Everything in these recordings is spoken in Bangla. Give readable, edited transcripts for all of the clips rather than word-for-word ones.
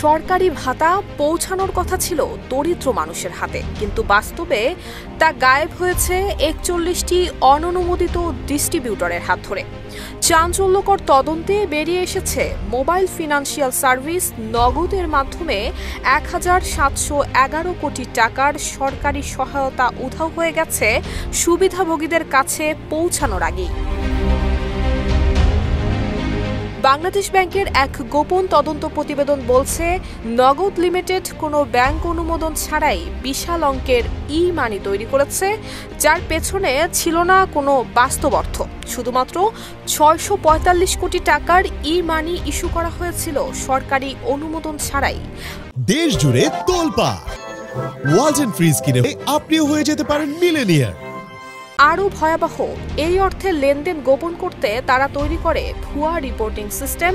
সরকারি ভাতা পৌঁছানোর কথা ছিল দরিদ্র মানুষের হাতে, কিন্তু বাস্তবে তা গায়েব হয়েছে ৪১টি অননুমোদিত ডিস্ট্রিবিউটরের হাত ধরে। চাঞ্চল্যকর তদন্তে বেরিয়ে এসেছে মোবাইল ফিনান্সিয়াল সার্ভিস নগদের মাধ্যমে ১,৭১১ কোটি টাকার সরকারি সহায়তা উধাও হয়ে গেছে সুবিধাভোগীদের কাছে পৌঁছানোর আগেই। বাংলাদেশ ব্যাংকের এক গোপন তদন্ত প্রতিবেদন বলছে, নগদ লিমিটেড কোনো ব্যাংক অনুমোদন ছাড়াই বিশাল অঙ্কের ই-মানি তৈরি করেছে, যার পেছনে ছিল না কোনো বাস্তব অর্থ। শুধুমাত্র ৬৪৫ কোটি টাকার ই-মানি ইস্যু করা হয়েছিল সরকারি অনুমোদন ছাড়াই। দেশ জুড়ে তোলপাড়, ওয়ালটন ফ্রিজ কিনে আপনিও হয়ে যেতে পারেন মিলেনিয়ার। আরও ভয়াবহ, এই অর্থের লেনদেন গোপন করতে তারা তৈরি করে ভুয়া রিপোর্টিং সিস্টেম,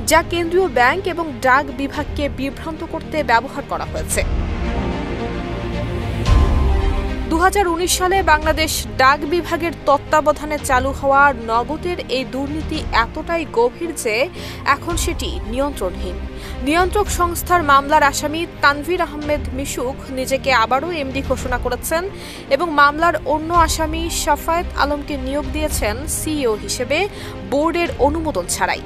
যা কেন্দ্রীয় ব্যাংক এবং ডাক বিভাগকে বিভ্রান্ত করতে ব্যবহার করা হয়েছে। ২০১৯ সালে বাংলাদেশ ডাক বিভাগের তত্ত্বাবধানে চালু হওয়া নগদের এই দুর্নীতি এতটাই গভীর যে এখন সেটি নিয়ন্ত্রণহীন। নিয়ন্ত্রক সংস্থার মামলার আসামি তানভীর আহমেদ মিশুক নিজেকে আবারও এমডি ঘোষণা করেছেন এবং মামলার অন্য আসামি শাফায়েত আলমকে নিয়োগ দিয়েছেন সিইও হিসেবে বোর্ডের অনুমোদন ছাড়াই।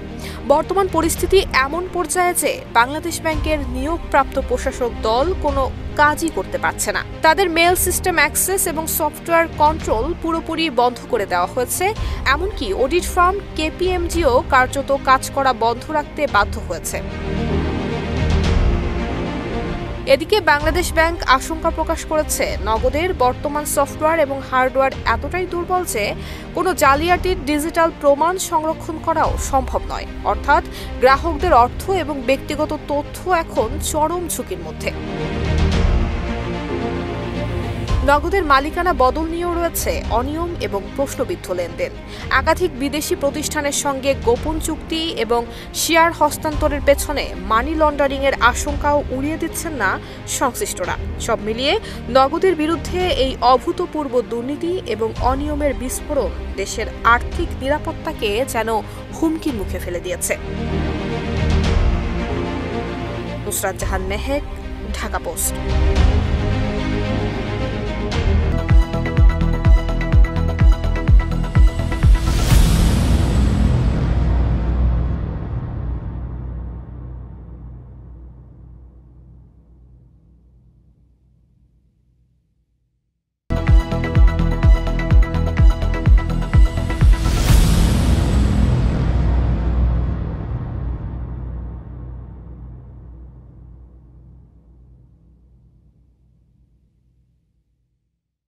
বর্তমান পরিস্থিতি এমন পর্যায়ে যে বাংলাদেশ ব্যাংকের নিয়োগপ্রাপ্ত প্রশাসক দল কোনো কাজই করতে পারছে না। তাদের মেল সিস্টেম অ্যাক্সেস এবং সফটওয়্যার কন্ট্রোল পুরোপুরি বন্ধ করে দেওয়া হয়েছে। এমনকি অডিট ফার্ম কেপিএমজিও কার্যত কাজ করা বন্ধ রাখতে বাধ্য হয়েছে। এদিকে বাংলাদেশ ব্যাংক আশঙ্কা প্রকাশ করেছে, নগদের বর্তমান সফটওয়্যার এবং হার্ডওয়্যার এতটাই দুর্বল যে কোনো জালিয়াতির ডিজিটাল প্রমাণ সংরক্ষণ করাও সম্ভব নয়। অর্থাৎ গ্রাহকদের অর্থ এবং ব্যক্তিগত তথ্য এখন চরম ঝুঁকির মধ্যে। নগদের মালিকানা বদল নিয়েও রয়েছে অনিয়ম এবং প্রশ্নবিদ্ধ লেনদেন। একাধিক বিদেশি প্রতিষ্ঠানের সঙ্গে গোপন চুক্তি এবং শেয়ার হস্তান্তরের পেছনে মানি লন্ডারিংয়ের আশঙ্কাও উড়িয়ে দিচ্ছেন না সংশ্লিষ্টরা। সব মিলিয়ে নগদের বিরুদ্ধে এই অভূতপূর্ব দুর্নীতি এবং অনিয়মের বিস্ফোরণ দেশের আর্থিক নিরাপত্তাকে যেন হুমকির মুখে ফেলে দিয়েছে। নুসরাত জাহান মেহেক, ঢাকা পোস্ট।